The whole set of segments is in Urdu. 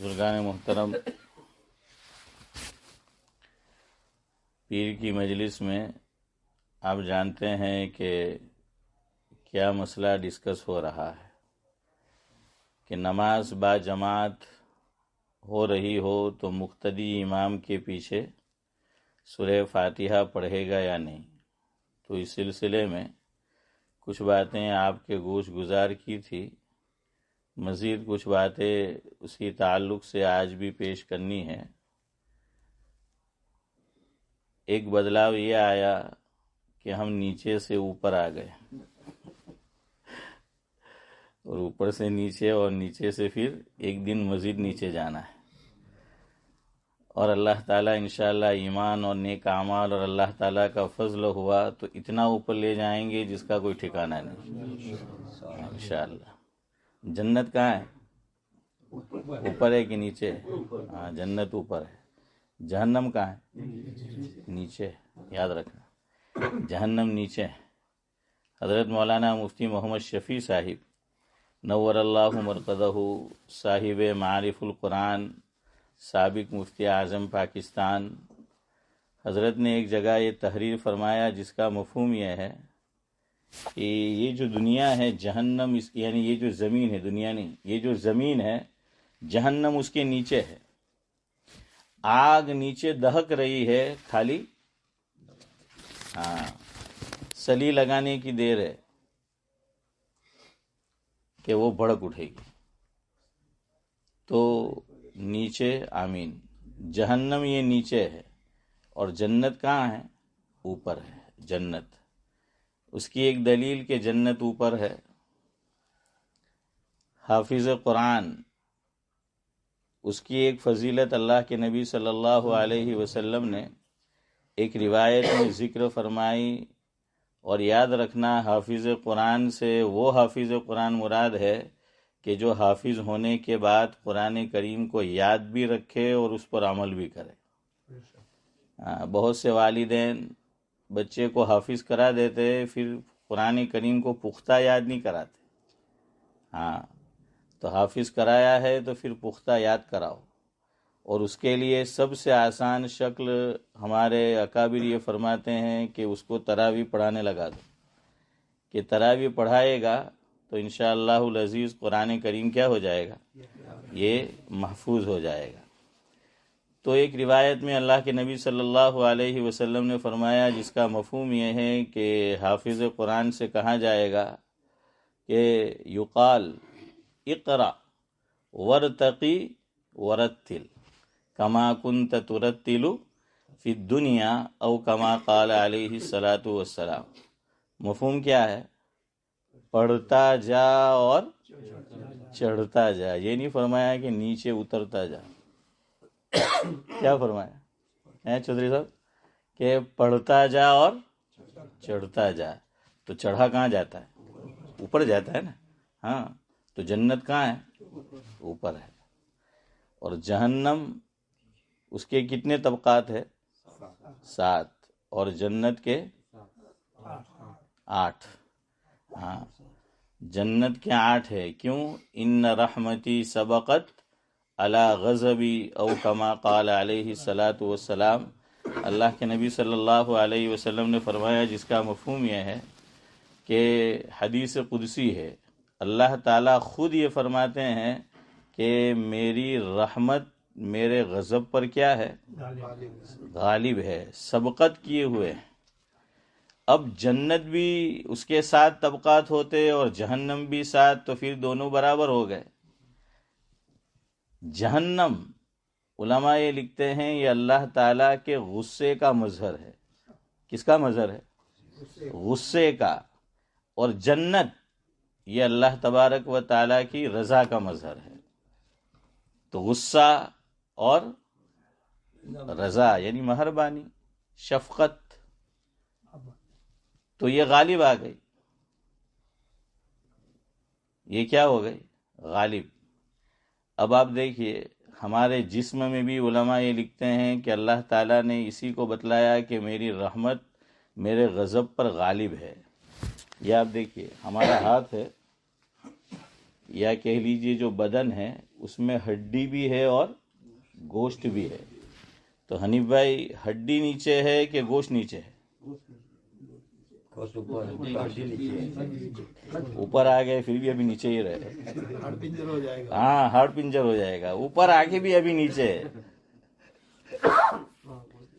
بزرگان محترم، پیر کی مجلس میں آپ جانتے ہیں کہ کیا مسئلہ ڈسکس ہو رہا ہے کہ نماز با جماعت ہو رہی ہو تو مقتدی امام کے پیچھے سورہ فاتحہ پڑھے گا یا نہیں۔ تو اس سلسلے میں کچھ باتیں آپ کے گوش گزار کی تھی، مزید کچھ باتیں اسی تعلق سے آج بھی پیش کرنی ہے۔ ایک بدلاؤ یہ آیا کہ ہم نیچے سے اوپر آ گئے، اور اوپر سے نیچے اور نیچے سے پھر ایک دن مزید نیچے جانا ہے، اور اللہ تعالیٰ انشاءاللہ ایمان اور نیک اعمال اور اللہ تعالیٰ کا فضل ہوا تو اتنا اوپر لے جائیں گے جس کا کوئی ٹھکانہ نہیں انشاءاللہ۔ جنت کہاں ہے؟ اوپر ہے کہ نیچے؟ ہاں، جنت اوپر ہے۔ جہنم کہاں ہے؟ نیچے، یاد رکھنا، جہنم نیچے ہے۔ حضرت مولانا مفتی محمد شفیع صاحب نور اللہ مرقدہ، صاحب معارف القرآن، سابق مفتی اعظم پاکستان، حضرت نے ایک جگہ یہ تحریر فرمایا جس کا مفہوم یہ ہے کہ یہ جو دنیا ہے جہنم اس کی، یعنی یہ جو زمین ہے، دنیا نہیں، یہ جو زمین ہے جہنم اس کے نیچے ہے۔ آگ نیچے دہک رہی ہے، خالی سلی لگانے کی دیر ہے کہ وہ بھڑک اٹھے گی۔ تو نیچے، آمین، جہنم یہ نیچے ہے اور جنت کہاں ہے؟ اوپر ہے جنت۔ اس کی ایک دلیل کہ جنت اوپر ہے، حافظ قرآن، اس کی ایک فضیلت اللہ کے نبی صلی اللہ علیہ وسلم نے ایک روایت میں ذکر فرمائی، اور یاد رکھنا حافظ قرآن سے وہ حافظ قرآن مراد ہے کہ جو حافظ ہونے کے بعد قرآن کریم کو یاد بھی رکھے اور اس پر عمل بھی کرے۔ بہت سے والدین بچے کو حافظ کرا دیتے، پھر قرآن کریم کو پختہ یاد نہیں کراتے۔ تو حافظ کرایا ہے تو پھر پختہ یاد کراؤ، اور اس کے لیے سب سے آسان شکل ہمارے اکابر یہ فرماتے ہیں کہ اس کو تراویح پڑھانے لگا دو، کہ تراویح پڑھائے گا تو انشاءاللہ العزیز قرآن کریم کیا ہو جائے گا؟ یہ محفوظ ہو جائے گا۔ تو ایک روایت میں اللہ کے نبی صلی اللہ علیہ وسلم نے فرمایا جس کا مفہوم یہ ہے کہ حافظ قرآن سے کہا جائے گا کہ یقال اقرأ ورتقی ورتل کما کنت ترتل فی الدنیا او کما قال علیہ الصلاۃ والسلام۔ مفہوم کیا ہے؟ پڑھتا جا اور چڑھتا جا۔ یہ نہیں فرمایا کہ نیچے اترتا جا۔ کیا فرمایا چودھری صاحب؟ کہ پڑھتا جا اور چڑھتا جا۔ تو چڑھا کہاں جاتا ہے؟ اوپر جاتا ہے نا۔ تو جنت کہاں ہے؟ اوپر ہے۔ اور جہنم اس کے کتنے طبقات ہے؟ 7، اور جنت کے 8۔ جنت کے 8 ہے۔ کیوں؟ ان رحمتی سبقت علی غضبی او کما قال علیہ الصلاۃ والسلام۔ اللہ کے نبی صلی اللہ علیہ وسلم نے فرمایا جس کا مفہوم یہ ہے کہ حدیث قدسی ہے، اللہ تعالیٰ خود یہ فرماتے ہیں کہ میری رحمت میرے غضب پر کیا ہے؟ غالب ہے، سبقت کیے ہوئے ہیں۔ اب جنت بھی اس کے 7 طبقات ہوتے اور جہنم بھی 7، تو پھر دونوں برابر ہو گئے۔ جہنم، علماء یہ لکھتے ہیں، یہ اللہ تعالیٰ کے غصے کا مظہر ہے۔ کس کا مظہر ہے؟ غصے کا۔ اور جنت یہ اللہ تبارک و تعالیٰ کی رضا کا مظہر ہے۔ تو غصہ اور رضا یعنی مہربانی، شفقت، تو یہ غالب آ گئی۔ یہ کیا ہو گئی؟ غالب۔ اب آپ دیکھیے ہمارے جسم میں بھی علماء یہ لکھتے ہیں کہ اللہ تعالیٰ نے اسی کو بتلایا کہ میری رحمت میرے غضب پر غالب ہے۔ یہ آپ دیکھیے ہمارا ہاتھ ہے، یا کہہ لیجئے جو بدن ہے اس میں ہڈی بھی ہے اور گوشت بھی ہے. تو حنیف بھائی ہڈی نیچے ہے کہ گوشت نیچے ہے؟ اوپر آ گئے پھر بھی ابھی نیچے ہی رہے. ہاں ہارڈ پنجر ہو جائے گا. اوپر آگے بھی ابھی نیچے ہے.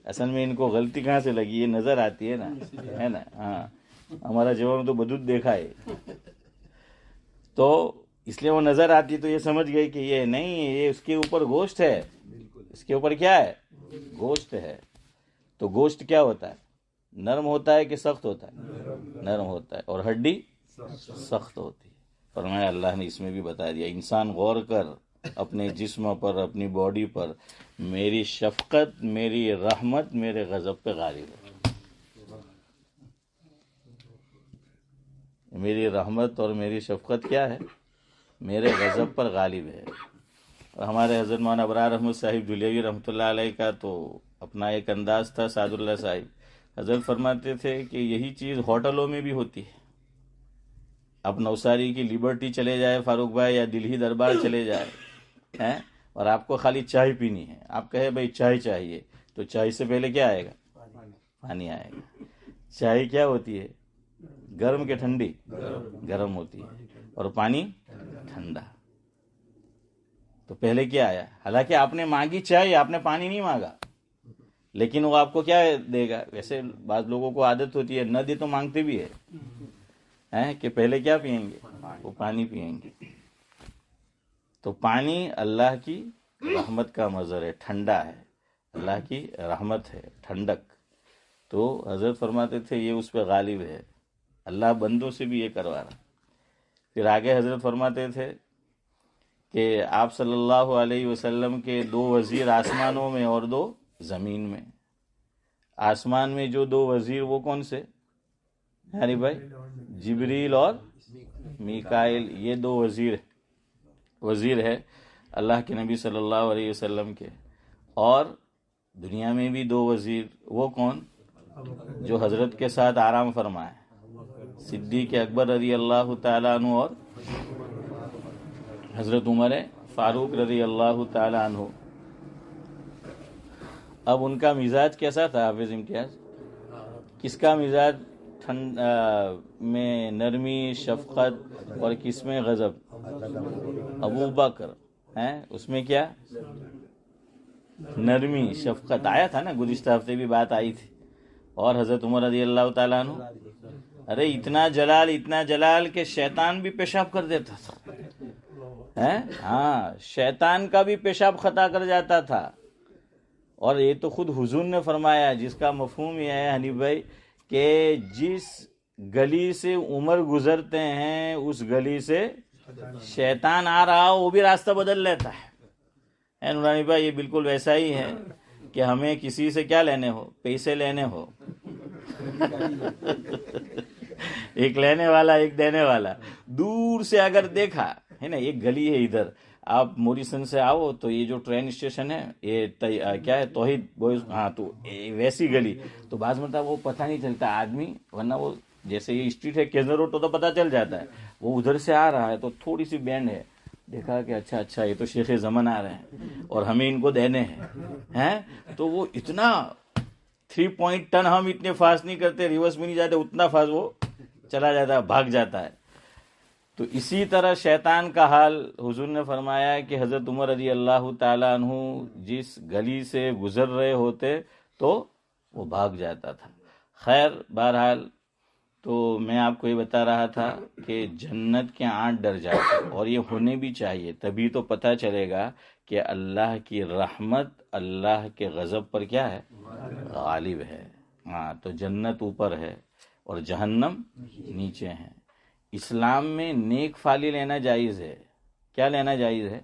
اصل میں ان کو غلطی کہاں سے لگی؟ یہ نظر آتی ہے نا، ہے نا. ہاں ہمارا جوان تو بدود دیکھا ہے، تو اس لیے وہ نظر آتی تو یہ سمجھ گئے کہ یہ نہیں، یہ اس کے اوپر گوشت ہے. اس کے اوپر کیا ہے؟ گوشت ہے. تو گوشت کیا ہوتا ہے؟ نرم ہوتا ہے کہ سخت ہوتا ہے؟ نرم ہوتا ہے. اور ہڈی سخت ہوتی ہے. فرمایا اللہ نے اس میں بھی بتا دیا، انسان غور کر اپنے جسم پر، اپنی باڈی پر. میری شفقت، میری رحمت میرے غضب پہ غالب ہے. میری رحمت اور میری شفقت کیا ہے؟ میرے غضب پر غالب ہے. اور ہمارے حضرت مولانا ابرار احمد صاحب دھلیوی رحمۃ اللہ علیہ کا تو اپنا ایک انداز تھا. سعد اللہ صاحب حضرت فرماتے تھے کہ یہی چیز ہوٹلوں میں بھی ہوتی ہے. اب نوساری کی لبرٹی چلے جائے فاروق بھائی، یا دلہی دربار چلے جائے، اور آپ کو خالی چائے پینی ہے، آپ کہے بھائی چائے چاہیے، تو چائے سے پہلے کیا آئے گا؟ پانی آئے گا. چائے کیا ہوتی ہے؟ گرم کے ٹھنڈی؟ گرم ہوتی ہے. اور پانی ٹھنڈا. تو پہلے کیا آیا؟ حالانکہ آپ نے مانگی چائے، آپ نے پانی نہیں مانگا، لیکن وہ آپ کو کیا دے گا؟ ویسے بعض لوگوں کو عادت ہوتی ہے نہ دے تو مانگتے بھی ہے کہ پہلے کیا پئیں گے؟ وہ پانی پئیں گے. تو پانی اللہ کی رحمت کا مظہر ہے، ٹھنڈا ہے، اللہ کی رحمت ہے، ٹھنڈک. تو حضرت فرماتے تھے یہ اس پہ غالب ہے. اللہ بندوں سے بھی یہ کروا رہا. پھر آگے حضرت فرماتے تھے کہ آپ صلی اللہ علیہ وسلم کے 2 وزیر آسمانوں میں اور 2 زمین میں. آسمان میں جو 2 وزیر وہ کون سے؟ یعنی بھائی جبریل اور میکائل. یہ 2 وزیر ہے اللہ کے نبی صلی اللہ علیہ وسلم کے. اور دنیا میں بھی 2 وزیر. وہ کون؟ جو حضرت کے ساتھ آرام فرمائے، صدیق اکبر رضی اللہ تعالیٰ عنہ اور حضرت عمر فاروق رضی اللہ تعالیٰ عنہ. اب ان کا مزاج کیسا تھا حافظ امتیاز؟ کس کا مزاج میں نرمی، شفقت، اور کس میں غضب؟ ابو بکر. اس میں کیا؟ نرمی، شفقت. آیا تھا نا، گزشتہ ہفتے بھی بات آئی تھی. اور حضرت عمر رضی اللہ تعالیٰ عنہ، ارے اتنا جلال کہ شیطان بھی پیشاب کر دیتا تھا. ہاں شیطان کا بھی پیشاب خطا کر جاتا تھا. اور یہ تو خود حضور نے فرمایا، جس کا مفہوم یہ ہے حنیف بھائی کہ جس گلی سے عمر گزرتے ہیں اس گلی سے شیطان آ رہا ہو وہ بھی راستہ بدل لیتا ہے. نورانی بھائی یہ بالکل ویسا ہی ہے کہ ہمیں کسی سے کیا لینے ہو؟ پیسے لینے ہو. ایک لینے والا ایک دینے والا. دور سے اگر دیکھا ہے نا، ایک گلی ہے ادھر، آپ موریسن سے آؤ تو یہ جو ٹرین اسٹیشن ہے یہ کیا ہے؟ توحید بوائز. ہاں تو ویسی گلی. تو بعض مرتبہ وہ پتہ نہیں چلتا آدمی، ورنہ وہ جیسے یہ اسٹریٹ ہے کیزر روڈ تو پتہ چل جاتا ہے. وہ ادھر سے آ رہا ہے تو تھوڑی سی بینڈ ہے، دیکھا کہ اچھا یہ تو شیخ زمن آ رہے ہیں اور ہمیں ان کو دینے ہیں. تو وہ اتنا 3 پوائنٹ ٹن ہم اتنے فاسٹ نہیں کرتے، ریورس بھی نہیں جاتے، اتنا فاسٹ وہ چلا جاتا ہے، بھاگ جاتا ہے. تو اسی طرح شیطان کا حال حضور نے فرمایا کہ حضرت عمر رضی اللہ تعالیٰ عنہ جس گلی سے گزر رہے ہوتے تو وہ بھاگ جاتا تھا. خیر بہرحال تو میں آپ کو یہ بتا رہا تھا کہ جنت کے 8 درجات، اور یہ ہونے بھی چاہیے، تبھی تو پتہ چلے گا کہ اللہ کی رحمت اللہ کے غضب پر کیا ہے؟ غالب ہے. ہاں تو جنت اوپر ہے اور جہنم نیچے ہے. اسلام میں نیک فالی لینا جائز ہے. کیا لینا جائز ہے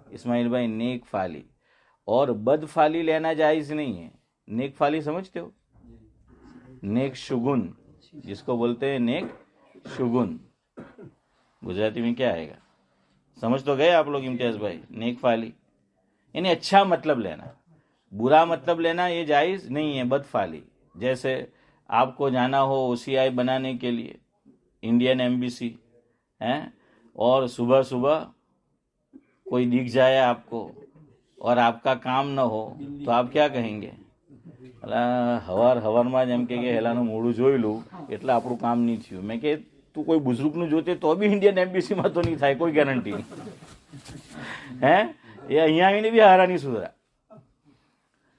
اسماعیل بھائی؟ نیک فالی. اور بد فالی لینا جائز نہیں ہے. نیک فالی سمجھتے ہو؟ نیک شگن جس کو بولتے ہیں، نیک شگن گجراتی میں کیا آئے گا؟ سمجھ تو گئے آپ لوگ امتیاز بھائی. نیک فالی یعنی اچھا مطلب لینا، برا مطلب لینا یہ جائز نہیں ہے. بد فالی جیسے آپ کو جانا ہو OCI بنانے کے لیے، انڈین ایمبیسی اور صبح صبح کوئی دکھ جائے آپ کو اور آپ کا کام نہ ہو تو آپ کیا کہیں گے؟ હવારમાં જેમ કે હેલાનું મોડું જોઈ લઉં એટલે આપણું કામ નહીં થયું. મેં કે તું કોઈ બુઝુર્ગનું જોતે તો બી ઇન્ડિયન એમ્બેસીમાં તો નહીં થાય, કોઈ ગેરંટી નહીં. હે એ અહીંયા આવીને બી હારા નહીં સુધરા.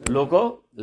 લોકો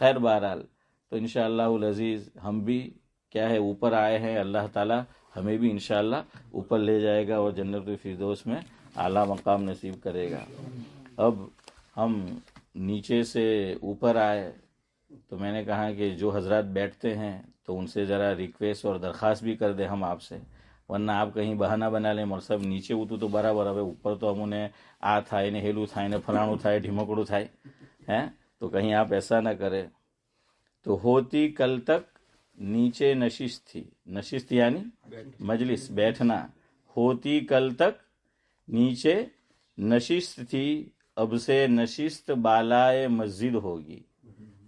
خیر بہرحال تو انشاءاللہ العزیز ہم بھی کیا ہے اوپر آئے ہیں، اللہ تعالیٰ ہمیں بھی انشاءاللہ اوپر لے جائے گا اور جنت الفردوس میں اعلیٰ مقام نصیب کرے گا۔ اب ہم نیچے سے اوپر آئے تو میں نے کہا کہ جو حضرات بیٹھتے ہیں تو ان سے ذرا ریکویسٹ اور درخواست بھی کر دیں ہم آپ سے، ورنہ آپ کہیں بہانہ بنا لیں مر سب نیچے اتو تو برابر ہے، اوپر تو ہم انہیں آ تھائے نے ہیلو تھائے نے فلانو تھائے ڈھمکڑو تھائے ہیں، تو کہیں آپ ایسا نہ کریں۔ تو ہوتی کل تک نیچے نشست تھی، نشست یعنی مجلس بیٹھنا، ہوتی کل تک نیچے نشست تھی، اب سے نشست بالائے مسجد ہوگی،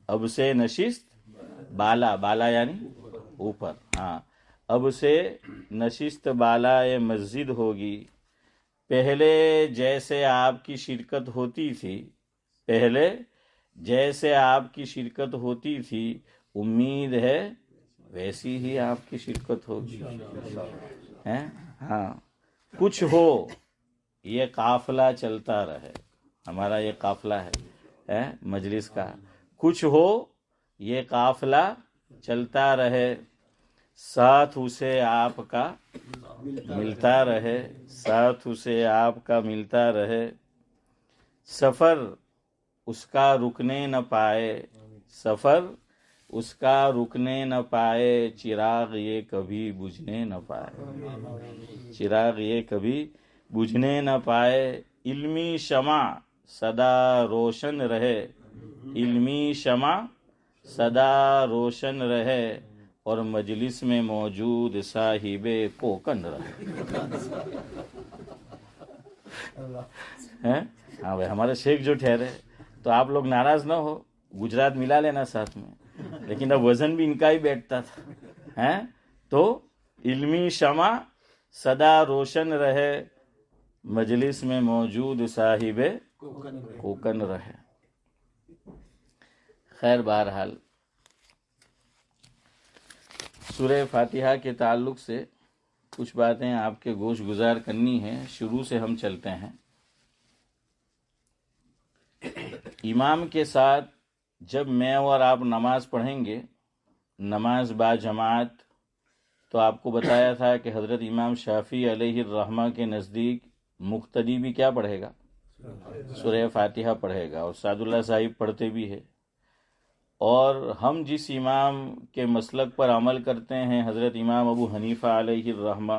اب سے نشست بالا، بالا یعنی اوپر، ہاں، اب سے نشست بالائے مسجد ہوگی، پہلے جیسے آپ کی شرکت ہوتی تھی، پہلے جیسے آپ کی شرکت ہوتی تھی، امید ہے ویسی ہی آپ کی شرکت ہوگی، ہیں؟ ہاں، کچھ ہو یہ قافلہ چلتا رہے، ہمارا یہ قافلہ ہے مجلس کا، کچھ ہو یہ قافلہ چلتا رہے، ساتھ اسے آپ کا ملتا رہے، ساتھ اسے آپ کا ملتا رہے، سفر اس کا رکنے نہ پائے، سفر اس کا رکنے نہ پائے، چراغ یہ کبھی بجھنے نہ پائے، چراغ یہ کبھی بجھنے نہ پائے، علمی شمع سدا روشن رہے، علمی شمع سدا روشن رہے، اور مجلس میں موجود صاحب کوکن رہے۔ ہاں بھائی، ہمارے شیخ جو ٹھہرے تو آپ لوگ ناراض نہ ہو، گجرات ملا لینا ساتھ میں، لیکن اب وزن بھی ان کا ہی بیٹھتا تھا، تو علمی شمع سدا روشن رہے، مجلس میں موجود صاحب کوکن رہے۔ خیر بہرحال سورہ فاتحہ کے تعلق سے کچھ باتیں آپ کے گوش گزار کرنی ہیں، شروع سے ہم چلتے ہیں۔ امام کے ساتھ جب میں اور آپ نماز پڑھیں گے، نماز با جماعت، تو آپ کو بتایا تھا کہ حضرت امام شافعی علیہ الرحمہ کے نزدیک مقتدی بھی کیا پڑھے گا؟ سورہ فاتحہ پڑھے گا، اور سعد اللہ صاحب پڑھتے بھی ہے۔ اور ہم جس امام کے مسلک پر عمل کرتے ہیں، حضرت امام ابو حنیفہ علیہ الرحمہ،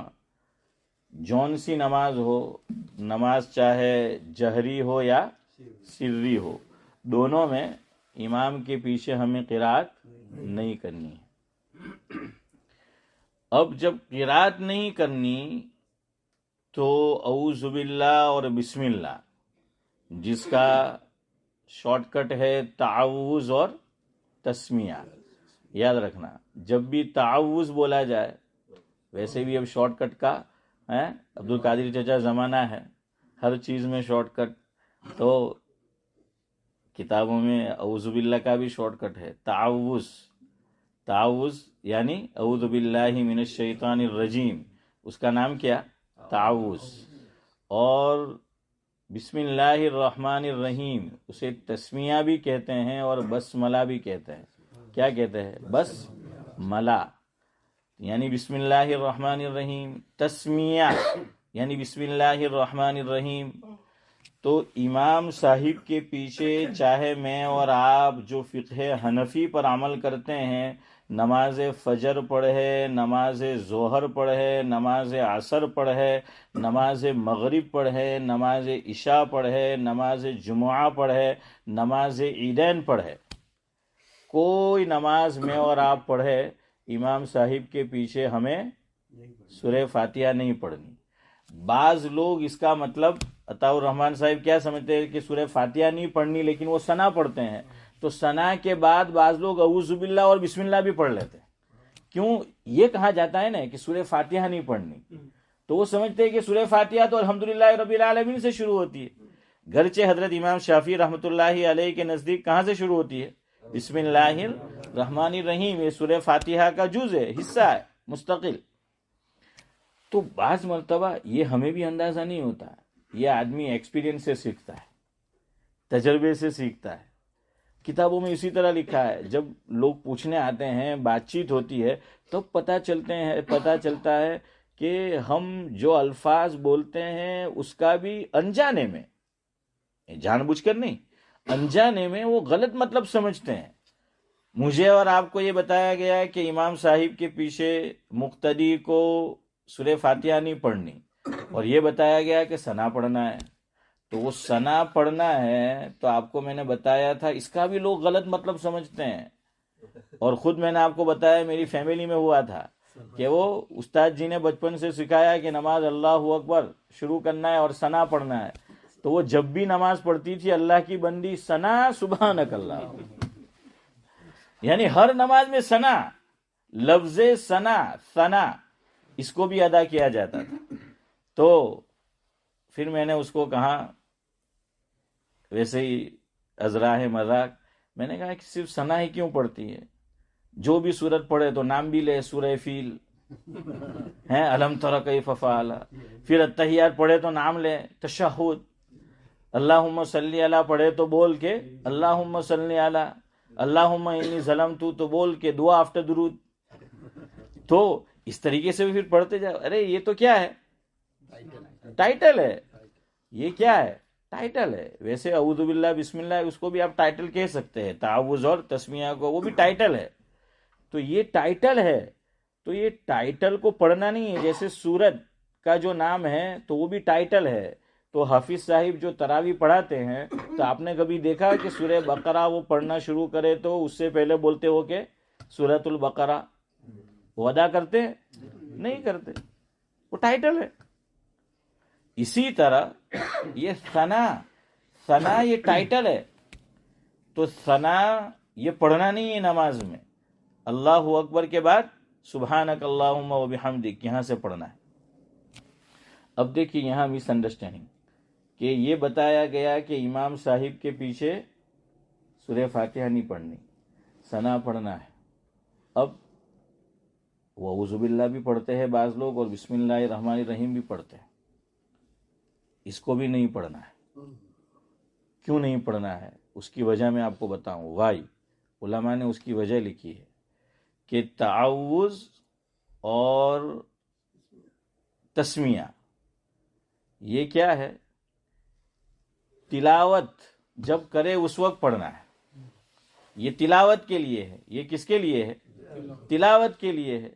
جون سی نماز ہو، نماز چاہے جہری ہو یا سری ہو، دونوں میں امام کے پیچھے ہمیں قرات نہیں کرنی ہے۔ اب جب قرات نہیں کرنی تو اعوذ باللہ اور بسم اللہ، جس کا شارٹ کٹ ہے تعوذ اور تسمیہ، یاد رکھنا جب بھی تعوذ بولا جائے، ویسے بھی اب شارٹ کٹ کا عبد القادر چچا زمانہ ہے، ہر چیز میں شارٹ کٹ، تو کتابوں میں اعوذ باللہ کا بھی شارٹ کٹ ہے تعوذ، تعوذ یعنی اعوذ باللہ من الشیطان الرجیم، اس کا نام کیا؟ تعوذ۔ اور بسم اللہ الرحمن الرحیم اسے تسمیہ بھی کہتے ہیں اور بسملہ بھی کہتے ہیں۔ کیا کہتے ہیں؟ بسملہ یعنی بسم اللہ الرحمن الرحیم، تسمیہ یعنی بسم اللہ الرحمن الرحیم۔ تو امام صاحب کے پیچھے چاہے میں اور آپ جو فقہ حنفی پر عمل کرتے ہیں، نماز فجر پڑھے، نماز ظہر پڑھے، نماز عصر پڑھے، نماز مغرب پڑھے، نماز عشاء پڑھے، نماز جمعہ پڑھے، نماز عیدین پڑھے، کوئی نماز میں اور آپ پڑھے، امام صاحب کے پیچھے ہمیں سورہ فاتحہ نہیں پڑھنی۔ بعض لوگ اس کا مطلب عطاء الرحمن صاحب کیا سمجھتے ہیں کہ سورہ فاتحہ نہیں پڑھنی لیکن وہ ثنا پڑھتے ہیں، تو ثنا کے بعد بعض لوگ اعوذ باللہ اور بسم اللہ بھی پڑھ لیتے ہیں۔ کیوں یہ کہا جاتا ہے نا کہ سورہ فاتحہ نہیں پڑھنی، تو وہ سمجھتے ہیں کہ سورہ فاتحہ تو الحمدللہ رب العالمین سے شروع ہوتی ہے، گرچہ حضرت امام شافعی رحمۃ اللہ علیہ کے نزدیک کہاں سے شروع ہوتی ہے؟ بسم اللہ الرحمن الرحیم، یہ سورہ فاتحہ کا جز ہے، حصہ ہے مستقل۔ تو بعض مرتبہ یہ ہمیں بھی اندازہ نہیں ہوتا، یہ آدمی ایکسپیرینس سے سیکھتا ہے، تجربے سے سیکھتا ہے کتابوں میں اسی طرح لکھا ہے. جب لوگ پوچھنے آتے ہیں، بات چیت ہوتی ہے، تو پتہ چلتا ہے کہ ہم جو الفاظ بولتے ہیں اس کا بھی انجانے میں، جان بوجھ کر نہیں، انجانے میں وہ غلط مطلب سمجھتے ہیں. مجھے اور آپ کو یہ بتایا گیا ہے کہ امام صاحب کے پیچھے مقتدی کو سورہ فاتحہ نہیں پڑھنی، اور یہ بتایا گیا کہ ثنا پڑھنا ہے. تو وہ ثنا پڑھنا ہے تو آپ کو میں نے بتایا تھا اس کا بھی لوگ غلط مطلب سمجھتے ہیں. اور خود میں نے آپ کو بتایا میری فیملی میں ہوا تھا کہ وہ استاد جی نے بچپن سے سکھایا کہ نماز اللہ اکبر شروع کرنا ہے اور ثنا پڑھنا ہے. تو وہ جب بھی نماز پڑھتی تھی اللہ کی بندی ثنا سبحانک اللہ، یعنی ہر نماز میں ثنا، لفظ ثنا اس کو بھی ادا کیا جاتا تھا. تو پھر میں نے اس کو کہا ویسے ہی ازراہ مذاق، میں نے کہا کہ صرف ثنا ہی کیوں پڑھتی ہے؟ جو بھی سورت پڑھے تو نام بھی لے، سورہ فیل ہیں، الم تر کیف فعل، پھر التحیات پڑھے تو نام لے، تشہد، اللہم صلی علی پڑھے تو بول کے اللہم صلی علی، اللہم انی ظلمت تو بول کے دعا آفٹر درود. تو اس طریقے سے پھر پڑھتے جاؤ. ارے یہ تو کیا ہے؟ ٹائٹل ہے. یہ کیا ہے؟ ٹائٹل ہے. ویسے اعوذ باللہ بسم اللہ اس کو بھی آپ ٹائٹل کہہ سکتے ہیں، تعوذ اور تسمیہ کو، وہ بھی ٹائٹل ہے. تو یہ ٹائٹل ہے، تو یہ ٹائٹل کو پڑھنا نہیں ہے. جیسے سورت کا جو نام ہے تو وہ بھی ٹائٹل ہے. تو حافظ صاحب جو تراویح پڑھاتے ہیں تو آپ نے کبھی دیکھا کہ سورہ بقرہ وہ پڑھنا شروع کرے تو اس سے پہلے بولتے ہو کہ سورۃ البقرہ؟ وہ ادا کرتے ہیں؟ نہیں کرتے. وہ ٹائٹل ہے. اسی طرح یہ ثنا یہ ٹائٹل ہے. تو ثنا یہ پڑھنا نہیں ہے نماز میں. اللہ اکبر کے بعد سبحانک اللہم و بحمدک یہاں سے پڑھنا ہے. اب دیکھیے یہاں مس انڈرسٹینڈنگ کہ یہ بتایا گیا کہ امام صاحب کے پیچھے سورہ فاتحہ نہیں پڑھنی، ثنا پڑھنا ہے. اب وہ اعوذ باللہ بھی پڑھتے ہیں بعض لوگ اور بسم اللہ الرحمن الرحیم بھی پڑھتے ہیں. اس کو بھی نہیں پڑھنا ہے. کیوں نہیں پڑھنا ہے؟ اس کی وجہ میں آپ کو بتاؤں. وائی علماء نے اس کی وجہ لکھی ہے کہ تعوذ اور تسمیہ یہ کیا ہے؟ تلاوت جب کرے اس وقت پڑھنا ہے. یہ تلاوت کے لیے ہے. یہ کس کے لیے ہے؟ تلاوت کے لیے ہے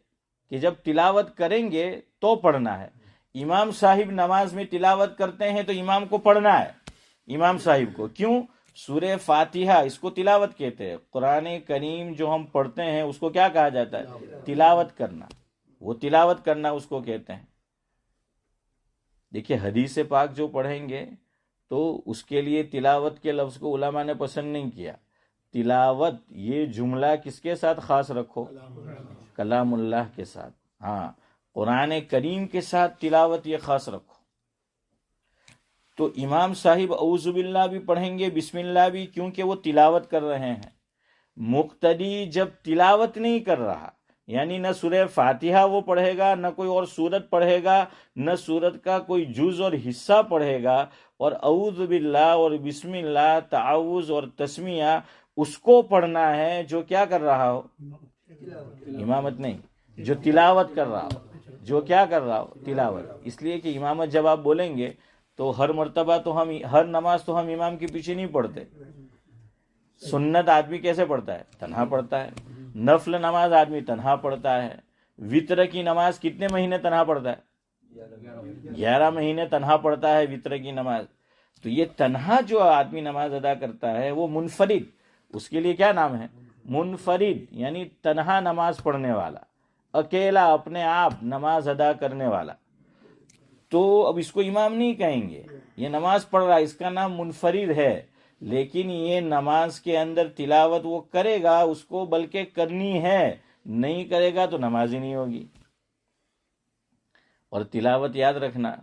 کہ جب تلاوت کریں گے تو پڑھنا ہے. امام صاحب نماز میں تلاوت کرتے ہیں تو امام کو پڑھنا ہے. امام صاحب کو کیوں؟ سورہ فاتحہ اس کو تلاوت کہتے ہیں. قرآن کریم جو ہم پڑھتے ہیں اس کو کیا کہا جاتا ہے؟ تلاوت کرنا. وہ تلاوت کرنا اس کو کہتے ہیں. دیکھیے حدیث پاک جو پڑھیں گے تو اس کے لیے تلاوت کے لفظ کو علماء نے پسند نہیں کیا. تلاوت یہ جملہ کس کے ساتھ خاص رکھو؟ کلام اللہ کے ساتھ. ہاں قرآن کریم کے ساتھ تلاوت یہ خاص رکھو. تو امام صاحب اعوذ باللہ بھی پڑھیں گے، بسم اللہ بھی، کیونکہ وہ تلاوت کر رہے ہیں. مقتدی جب تلاوت نہیں کر رہا، یعنی نہ سورہ فاتحہ وہ پڑھے گا، نہ کوئی اور سورت پڑھے گا، نہ سورت کا کوئی جز اور حصہ پڑھے گا، اور اعوذ باللہ اور بسم اللہ تعوذ اور تسمیہ اس کو پڑھنا ہے جو کیا کر رہا ہو؟ امامت نہیں، جو تلاوت کر رہا ہو. جو کیا کر رہا ہو؟ تلاوت. اس لیے کہ امامت جب آپ بولیں گے تو ہر مرتبہ تو ہم ہر نماز تو ہم امام کے پیچھے نہیں پڑھتے. سنت آدمی کیسے پڑھتا ہے؟ تنہا پڑھتا ہے. نفل نماز آدمی تنہا پڑھتا ہے. وطر کی نماز کتنے مہینے تنہا پڑھتا ہے؟ 11 مہینے تنہا پڑھتا ہے وطر کی نماز. تو یہ تنہا جو آدمی نماز ادا کرتا ہے وہ منفرد، اس کے لیے کیا نام ہے؟ منفرد، یعنی تنہا نماز پڑھنے والا، اکیلا اپنے آپ نماز ادا کرنے والا. تو اب اس کو امام نہیں کہیں گے. یہ نماز پڑھ رہا ہے، اس کا نام منفرد ہے. لیکن یہ نماز کے اندر تلاوت وہ کرے گا، اس کو بلکہ کرنی ہے. نہیں کرے گا تو نماز ہی نہیں ہوگی. اور تلاوت یاد رکھنا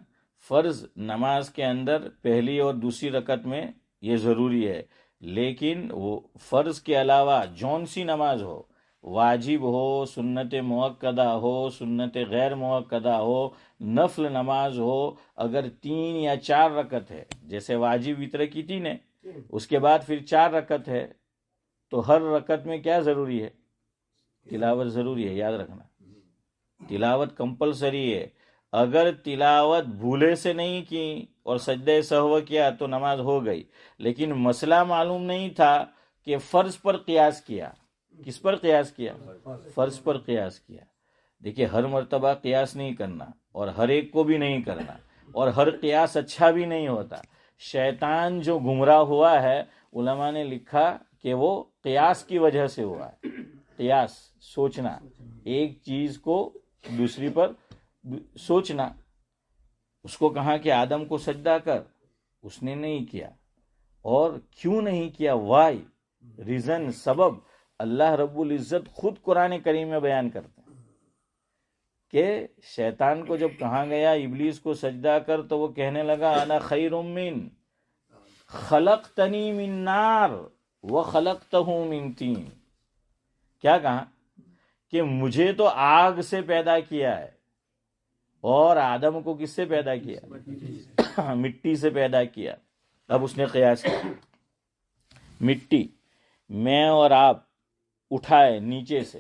فرض نماز کے اندر پہلی اور دوسری رکعت میں یہ ضروری ہے. لیکن وہ فرض کے علاوہ جون سی نماز ہو، واجب ہو، سنت مؤکدہ ہو، سنت غیر مؤکدہ ہو، نفل نماز ہو، اگر 3 یا 4 رکعت ہے، جیسے واجب وطر کی 3 ہے، اس کے بعد پھر 4 رکعت ہے، تو ہر رکعت میں کیا ضروری ہے؟ تلاوت ضروری ہے، یاد رکھنا، تلاوت کمپلسری ہے. اگر تلاوت بھولے سے نہیں کی اور سجدہ سہو کیا تو نماز ہو گئی، لیکن مسئلہ معلوم نہیں تھا کہ فرض پر قیاس کیا. کس پر قیاس کیا؟ فرض پر قیاس کیا. دیکھیے، ہر مرتبہ قیاس نہیں کرنا اور ہر ایک کو بھی نہیں کرنا، اور ہر قیاس اچھا بھی نہیں ہوتا. شیطان جو گمراہ ہوا ہے، علماء نے لکھا کہ وہ قیاس کی وجہ سے ہوا ہے. قیاس، سوچنا، ایک چیز کو دوسری پر سوچنا. اس کو کہا کہ آدم کو سجدہ کر، اس نے نہیں کیا. اور کیوں نہیں کیا؟ وائی، ریزن، سبب اللہ رب العزت خود قرآن کریم میں بیان کرتے ہیں کہ شیطان کو جب کہا گیا ابلیس کو سجدہ کر تو وہ کہنے لگا انا خیر من خلقتنی من نار وخلقتہ من طین. کیا کہا؟ کہ مجھے تو آگ سے پیدا کیا ہے اور آدم کو کس سے پیدا کیا؟ مٹی سے پیدا کیا. اب اس نے قیاس کیا، مٹی میں اور آپ اٹھائے نیچے سے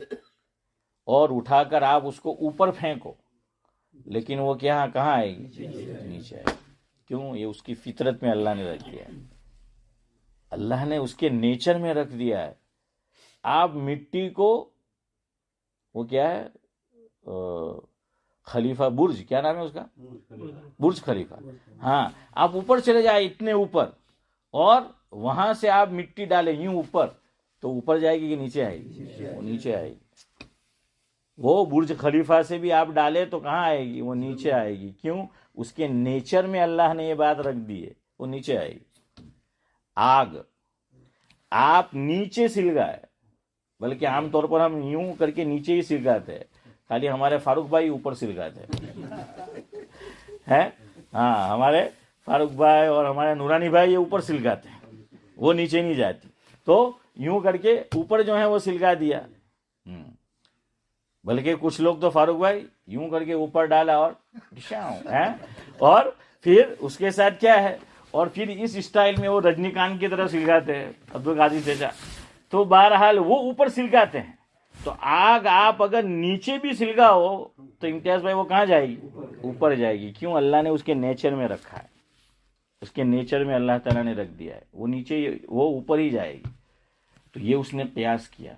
اور اٹھا کر آپ اس کو اوپر پھینکو، لیکن وہ کہاں آئے گی؟ نیچے آئے گی. کیوں؟ یہ اس کی فطرت میں اللہ نے رکھ دیا ہے، اللہ نے اس کے نیچر میں رکھ دیا ہے. آپ مٹی کو، وہ کیا ہے، خلیفہ برج، کیا نام ہے اس کا؟ برج خلیفہ. ہاں، آپ اوپر چلے جائے اتنے اوپر، اور وہاں سے آپ مٹی ڈالیں یوں اوپر، تو اوپر جائے گی کہ نیچے آئے گی؟ وہ نیچے آئے گی. وہ برج خلیفہ سے بھی آپ ڈالے تو کہاں آئے گی؟ وہ نیچے آئے گی. کیوں؟ اس کے نیچر میں اللہ نے یہ بات رکھ دی ہے، وہ نیچے آئے گی. آگ آپ نیچے سلگائے، بلکہ عام طور پر ہم یوں کر کے نیچے ہی سلگاتے ہیں، خالی ہمارے فاروق بھائی اوپر سلگاتے ہیں. ہاں، ہمارے فاروق بھائی اور ہمارے نورانی بھائی یہ اوپر سلگاتے ہیں، وہ نیچے نہیں جاتی. تو یوں کر کے اوپر جو ہے وہ سلگا دیا. بلکہ کچھ لوگ تو فاروق بھائی یوں کر کے اوپر ڈالا اور پھر اس کے ساتھ کیا ہے، اور پھر اس اسٹائل میں وہ رجنی کانت کی طرح سلگاتے ہیں، عبدالقادر چچا. تو بہرحال وہ اوپر سلگاتے ہیں. تو آگ آپ اگر نیچے بھی سلگا ہو تو امتیاز بھائی وہ کہاں جائے گی؟ اوپر جائے گی. کیوں؟ اللہ نے اس کے نیچر میں رکھا ہے، اس کے نیچر میں اللہ تعالیٰ نے رکھ دیا ہے، وہ نیچے، وہ اوپر ہی جائے گی. تو یہ اس نے قیاس کیا.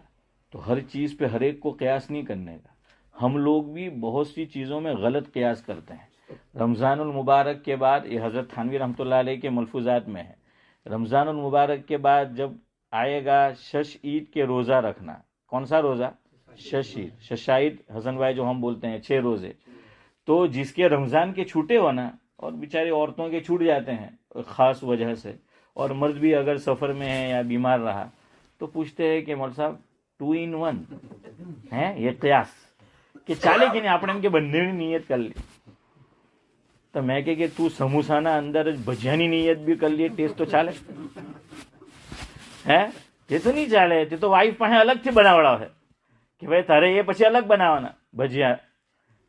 تو ہر چیز پہ ہر ایک کو قیاس نہیں کرنے کا. ہم لوگ بھی بہت سی چیزوں میں غلط قیاس کرتے ہیں. رمضان المبارک کے بعد، یہ حضرت تھانوی رحمۃ اللہ علیہ کے ملفوظات میں ہے، رمضان المبارک کے بعد جب آئے گا شش عید کے روزہ رکھنا. کون سا روزہ؟ شش عید، ششاعید حسن بھائی جو ہم بولتے ہیں، 6 روزے. تو جس کے رمضان کے چھوٹے ہونا، اور بیچاری عورتوں کے چھوٹ جاتے ہیں خاص وجہ سے، اور مرد بھی اگر سفر میں ہے یا بیمار رہا، تو پوچھتے ہیں کہ مول صاحب 2 in 1 ہے یہ قیاس کہ چالے کہ نہیں આપણે એમ કે બંનેની નિયત કરી લે. તો મેં કે તું સમોસાના અંદર જ ભજીયાની નિયત બી કરી લે, ટેસ્ટ તો ચાલે? હે, તે તો નહીં ચાલે. તે તો વાઈફ પાસે અલગથી બનાવડાવે કે ભાઈ તારે એ પછી અલગ બનાવવાના ભજીયા.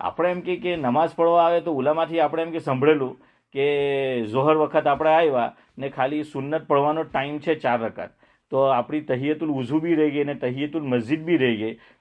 આપણે એમ કે નમાઝ પઢવા આવે તો ઉલામાંથી આપણે એમ કે સાંભળેલું કે ઝોહર વખત આપણે આવ્યા ને ખાલી સુન્નત પઢવાનો ટાઈમ છે 4 રકાત, તો આપણી તહિયતુલ વઝુ બી રહી ગઈ ને તહિયતુલ મસ્જિદ બી રહી ગઈ,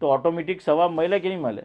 તો ઓટોમેટિક સવાબ મળે કે નહીં મળે?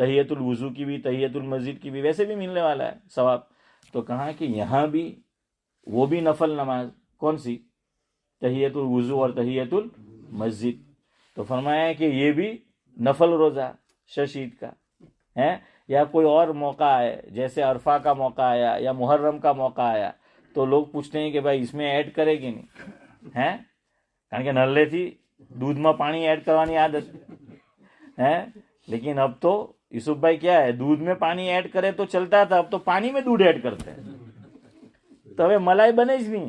تحیت الوضو کی بھی تحیت المسجد کی بھی ویسے بھی ملنے والا ہے ثواب. تو کہا کہ یہاں بھی وہ بھی نفل نماز کون سی؟ تحیت الوضو اور تحیت المسجد. تو فرمایا کہ یہ بھی نفل روزہ شش عید کا ہے. یا کوئی اور موقع آئے جیسے عرفہ کا موقع آیا یا محرم کا موقع آیا تو لوگ پوچھتے ہیں کہ بھائی اس میں ایڈ کرے کہ نہیں ہے. કારણ કે નલ્લે થી દૂધમાં પાણી એડ કરવાની આદત ہے. لیکن اب تو یوسف بھائی کیا ہے دودھ میں پانی ایڈ کرے تو چلتا تھا, اب تو پانی میں دودھ ایڈ کرتے ہیں તો હવે મલાઈ બને જ નહીં.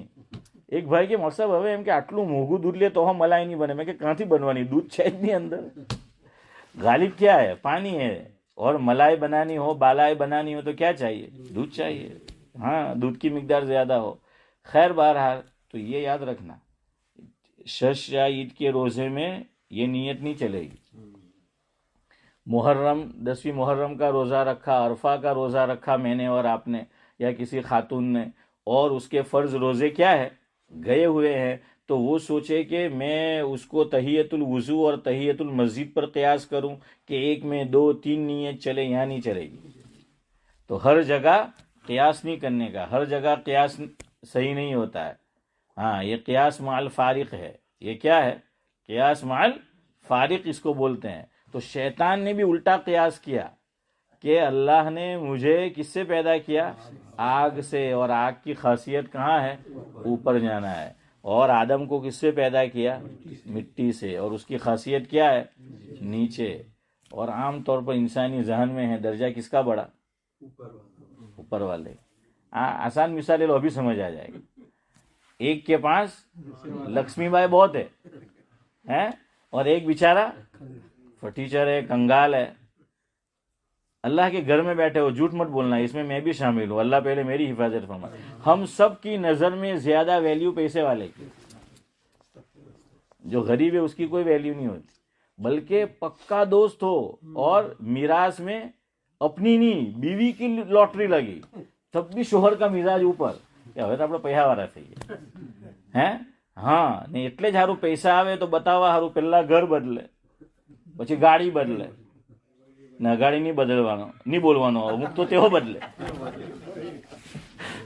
એક ભાઈ કે મોસાબ હવે એમ કે આટલું મોંઘું દૂધ લે તો હવે મલાઈ નહીં બને. મેં કે ક્યાંથી બનવાની, દૂધ છે જ નહીં અંદર. غالب کیا ہے؟ پانی ہے. اور ملائی بنانی ہو بالائی بنانی ہو تو کیا چاہیے؟ دودھ چاہیے. ہاں دودھ کی مقدار زیادہ ہو. خیر بہرحال تو یہ یاد رکھنا شش یا عید کے روزے میں یہ نیت نہیں چلے گی. محرم 10ویں محرم کا روزہ رکھا, عرفہ کا روزہ رکھا میں نے اور آپ نے یا کسی خاتون نے, اور اس کے فرض روزے کیا ہے گئے ہوئے ہیں, تو وہ سوچے کہ میں اس کو تحیت الوضو اور تحیت المسجد پر قیاس کروں کہ ایک میں 2-3 نیت چلے, یہاں نہیں چلے گی. تو ہر جگہ قیاس نہیں کرنے کا, ہر جگہ قیاس صحیح نہیں ہوتا ہے. ہاں یہ قیاس مع الفارق ہے. یہ کیا ہے؟ قیاس مع الفارق اس کو بولتے ہیں. تو شیطان نے بھی الٹا قیاس کیا کہ اللہ نے مجھے کس سے پیدا کیا؟ آگ سے, اور آگ کی خاصیت کہاں ہے؟ اوپر جانا ہے. اور آدم کو کس سے پیدا کیا؟ مٹی سے, اور اس کی خاصیت کیا ہے؟ نیچے. اور عام طور پر انسانی ذہن میں ہے درجہ کس کا بڑا؟ اوپر والے. آسان مثال لو ابھی سمجھ آ جائے گی. ایک کے پاس لکشمی بائی بہت ہے اور ایک بیچارہ فٹیچر ہے, کنگال ہے. اللہ کے گھر میں بیٹھے ہو, جھوٹ مت بولنا, اس میں بھی شامل ہوں, اللہ پہلے میری حفاظت فرمائے. ہم سب کی نظر میں زیادہ ویلیو پیسے والے کی. جو غریب ہے اس کی کوئی ویلیو نہیں ہوتی, بلکہ پکا دوست ہو اور میراث میں اپنی نہیں بیوی کی لاٹری لگی تب بھی شوہر کا مزاج اوپر કે હવે તો આપણે પૈસા વાળા થઈએ હે. હા ને એટલે જ હારું પૈસા આવે તો બતાવવા હારું પહેલા ઘર બદલે, પછી ગાડી બદલે ને ગાડી નહીં બદલવાનો, નહીં બોલવાનો, અમુક તો તેઓ બદલે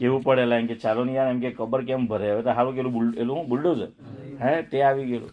કેવું પડેલા એમ કે ચાલો ને યાર એમ કે કબર કેમ ભરે, હવે તો સારું કેલું એલું બુલડોઝર હે તે આવી ગયેલું,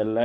અલ્લાહ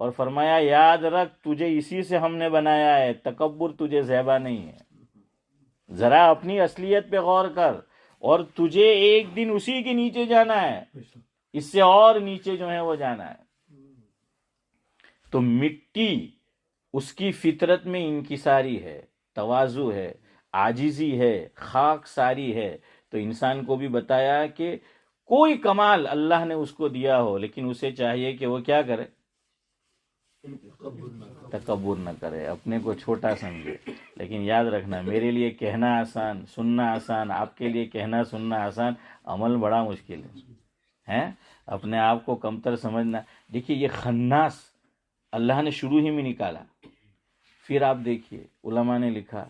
اور فرمایا یاد رکھ تجھے اسی سے ہم نے بنایا ہے، تکبر تجھے زیبا نہیں ہے۔ ذرا اپنی اصلیت پہ غور کر، اور تجھے ایک دن اسی کے نیچے جانا ہے، اس سے اور نیچے جو ہے وہ جانا ہے۔ تو مٹی اس کی فطرت میں انکساری ہے، تواضع ہے، عاجزی ہے، خاک ساری ہے۔ تو انسان کو بھی بتایا کہ کوئی کمال اللہ نے اس کو دیا ہو، لیکن اسے چاہیے کہ وہ کیا کرے؟ تکبر نہ کرے، اپنے کو چھوٹا سمجھے۔ لیکن یاد رکھنا، میرے لیے کہنا آسان، سننا آسان، آپ کے لیے کہنا سننا آسان، عمل بڑا مشکل ہے۔ اپنے آپ کو کمتر سمجھنا۔ دیکھیے یہ خناس اللہ نے شروع ہی میں نکالا۔ پھر آپ دیکھیے علماء نے لکھا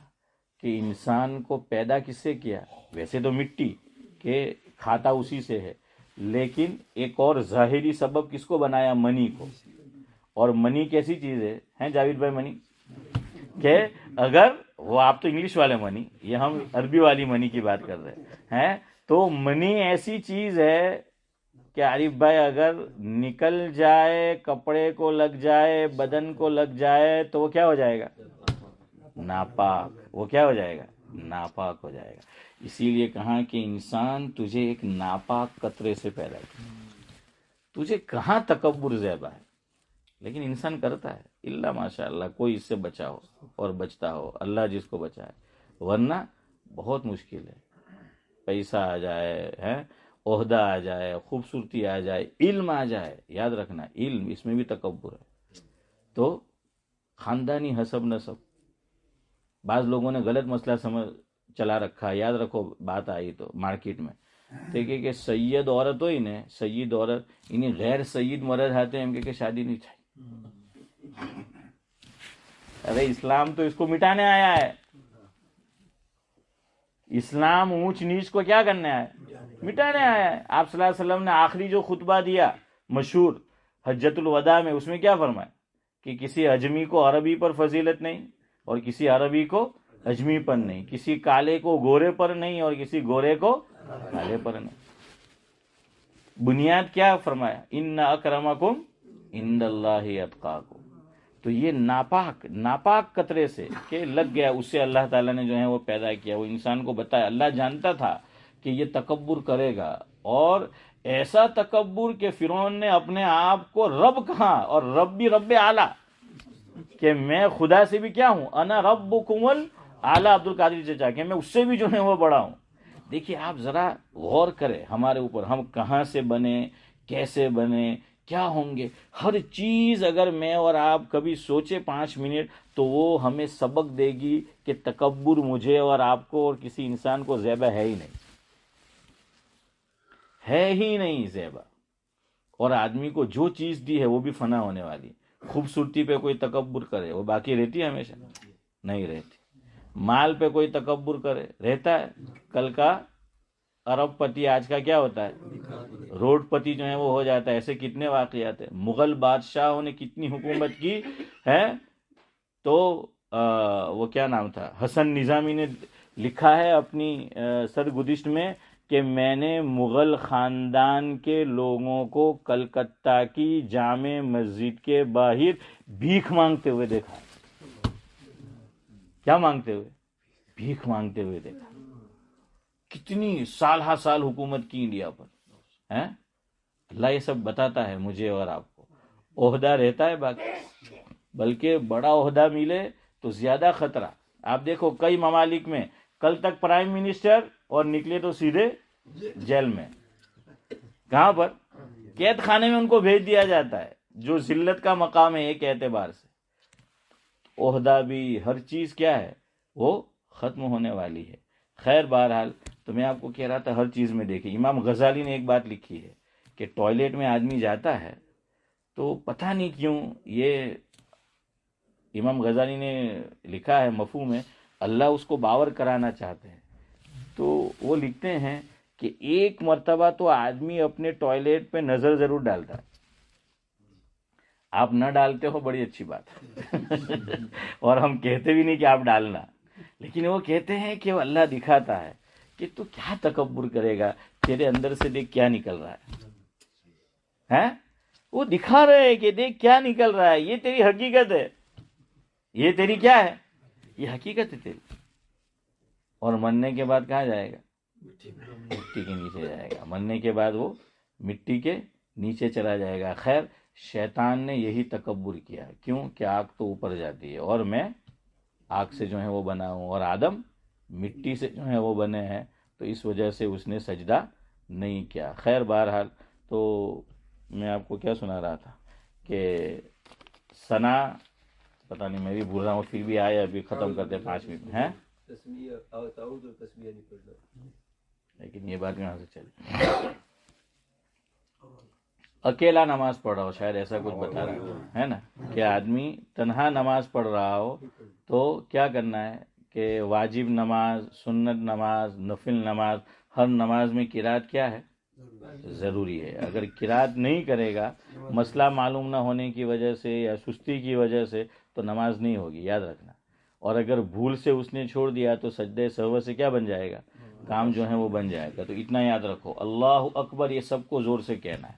کہ انسان کو پیدا کس سے کیا؟ ویسے تو مٹی کہ کھاتا اسی سے ہے، لیکن ایک اور ظاہری سبب کس کو بنایا؟ منی کو۔ اور منی کیسی چیز ہے جاوید بھائی؟ منی کہ اگر وہ، آپ تو انگلش والے منی، یہ ہم عربی والی منی کی بات کر رہے ہیں، تو منی ایسی چیز ہے کہ عارف بھائی اگر نکل جائے، کپڑے کو لگ جائے، بدن کو لگ جائے، تو وہ کیا ہو جائے گا؟ ناپاک۔ وہ کیا ہو جائے گا؟ ناپاک ہو جائے گا۔ اسی لیے کہا کہ انسان تجھے ایک ناپاک قطرے سے پیدا کیا۔ تجھے کہاں تکبر زیبا ہے، لیکن انسان کرتا ہے۔ اللہ ماشاء اللہ کوئی اس سے بچا ہو اور بچتا ہو، اللہ جس کو بچائے، ورنہ بہت مشکل ہے۔ پیسہ آ جائے، عہدہ آ جائے، خوبصورتی آ جائے، علم آ جائے، یاد رکھنا علم، اس میں بھی تکبر ہے۔ تو خاندانی حسب نسب، بعض لوگوں نے غلط مسئلہ سمجھ چلا رکھا۔ یاد رکھو بات آئی تو مارکیٹ میں دیکھیں کہ سید عورت ہوئی نا، سید عورت، انہیں غیر سید مرد آتے ہیں ان کے شادی نہیں چاہیے۔ ارے اسلام تو اس کو مٹانے آیا ہے۔ اسلام اونچ نیچ کو کیا کرنے آیا ہے؟ مٹانے آیا ہے۔ آپ صلی اللہ علیہ وسلم نے آخری جو خطبہ دیا مشہور حجۃ الوداع میں، اس میں کیا فرمایا کہ کسی اجمی کو عربی پر فضیلت نہیں، اور کسی عربی کو اجمی پر نہیں، کسی کالے کو گورے پر نہیں، اور کسی گورے کو کالے پر نہیں۔ بنیاد کیا فرمایا؟ ان اکرمکم عند اللہ اتقاکم۔ تو یہ ناپاک قطرے سے کہ لگ گیا، اس سے اللہ تعالیٰ نے جو ہے وہ پیدا کیا، وہ انسان کو بتایا۔ اللہ جانتا تھا کہ یہ تکبر کرے گا، اور ایسا تکبر کہ فرعون نے اپنے آپ کو رب کہا، اور رب بھی رب اعلیٰ، کہ میں خدا سے بھی کیا ہوں، انا ربکم الاعلیٰ، عبد القادر چچا، کہ میں اس سے بھی جو ہے وہ بڑا ہوں۔ دیکھیے آپ ذرا غور کریں ہمارے اوپر، ہم کہاں سے بنے، کیسے بنے، کیا ہوں گے۔ ہر چیز اگر میں اور آپ کبھی سوچے 5 منٹ، تو وہ ہمیں سبق دے گی کہ تکبر مجھے اور آپ کو اور کسی انسان کو زیبا ہے ہی نہیں، ہے ہی نہیں زیبا۔ اور آدمی کو جو چیز دی ہے وہ بھی فنا ہونے والی۔ خوبصورتی پہ کوئی تکبر کرے، وہ باقی رہتی ہے؟ ہمیشہ نہیں رہتی۔ مال پہ کوئی تکبر کرے، رہتا ہے؟ کل کا ارب پتی آج کا کیا ہوتا ہے؟ روڈ پتی جو ہے وہ ہو جاتا ہے۔ ایسے کتنے واقعات ہیں۔ مغل بادشاہوں نے کتنی حکومت کی ہے، تو وہ کیا نام تھا، حسن نظامی نے لکھا ہے اپنی سرگزشت میں کہ میں نے مغل خاندان کے لوگوں کو کلکتہ کی جامع مسجد کے باہر بھیک مانگتے ہوئے دیکھا۔ کیا مانگتے ہوئے؟ بھیک مانگتے ہوئے دیکھا۔ کتنی سال ہا سال حکومت کی انڈیا پر۔ اللہ یہ سب بتاتا ہے مجھے اور آپ کو۔ عہدہ رہتا ہے باقی، بلکہ بڑا عہدہ ملے تو زیادہ خطرہ۔ آپ دیکھو کئی ممالک میں کل تک پرائم منسٹر، اور نکلے تو سیدھے جیل میں۔ کہاں پر؟ قید خانے میں ان کو بھیج دیا جاتا ہے، جو ذلت کا مقام ہے ایک اعتبار سے۔ عہدہ بھی، ہر چیز کیا ہے، وہ ختم ہونے والی ہے۔ خیر بہرحال، تو میں آپ کو کہہ رہا تھا ہر چیز میں دیکھیں، امام غزالی نے ایک بات لکھی ہے کہ ٹوائلٹ میں آدمی جاتا ہے تو پتہ نہیں کیوں، یہ امام غزالی نے لکھا ہے مفہوم ہے، اللہ اس کو باور کرانا چاہتے ہیں، تو وہ لکھتے ہیں کہ ایک مرتبہ تو آدمی اپنے ٹوائلٹ پہ نظر ضرور ڈالتا ہے۔ آپ نہ ڈالتے ہو بڑی اچھی بات اور ہم کہتے بھی نہیں کہ آپ ڈالنا، لیکن وہ کہتے ہیں کہ وہ اللہ دکھاتا ہے کہ تو کیا تکبر کرے گا، تیرے اندر سے دیکھ کیا نکل رہا ہے۔ وہ دکھا رہے ہیں کہ دیکھ کیا نکل رہا ہے، یہ تیری حقیقت ہے، یہ تیری کیا ہے، یہ حقیقت ہے تیری. اور مرنے کے بعد کہاں جائے گا؟ مٹی کے نیچے جائے گا. مرنے کے بعد وہ مٹی کے نیچے چلا جائے گا. خیر، شیطان نے یہی تکبر کیا. کیوں؟ کہ آگ تو اوپر جاتی ہے اور میں آگ سے جو ہے وہ بنا ہوں، اور آدم مٹی سے جو ہے وہ بنے ہیں، تو اس وجہ سے اس نے سجدہ نہیں کیا. خیر، بہرحال تو میں آپ کو کیا سنا رہا تھا کہ ثنا، پتہ نہیں میں بھی بھول رہا ہوں، پھر بھی آئے، ابھی ختم کرتے 5 منٹ میں ہیں، لیکن یہ بات یہاں سے چلی. اکیلا نماز پڑھ رہا ہو، شاید ایسا کچھ بتا رہا ہے نا، کہ آدمی تنہا نماز پڑھ رہا ہو تو کیا کرنا ہے کہ واجب نماز، سنت نماز، نفل نماز، ہر نماز میں قرات کیا ہے؟ ضروری ہے. اگر قرات نہیں کرے گا، مسئلہ معلوم نہ ہونے کی وجہ سے یا سستی کی وجہ سے، تو نماز نہیں ہوگی، یاد رکھنا. اور اگر بھول سے اس نے چھوڑ دیا تو سجدہ سہو سے کیا بن جائے گا؟ کام جو ہے وہ بن جائے گا. تو اتنا یاد رکھو، اللہ اکبر یہ سب کو زور سے کہنا ہے،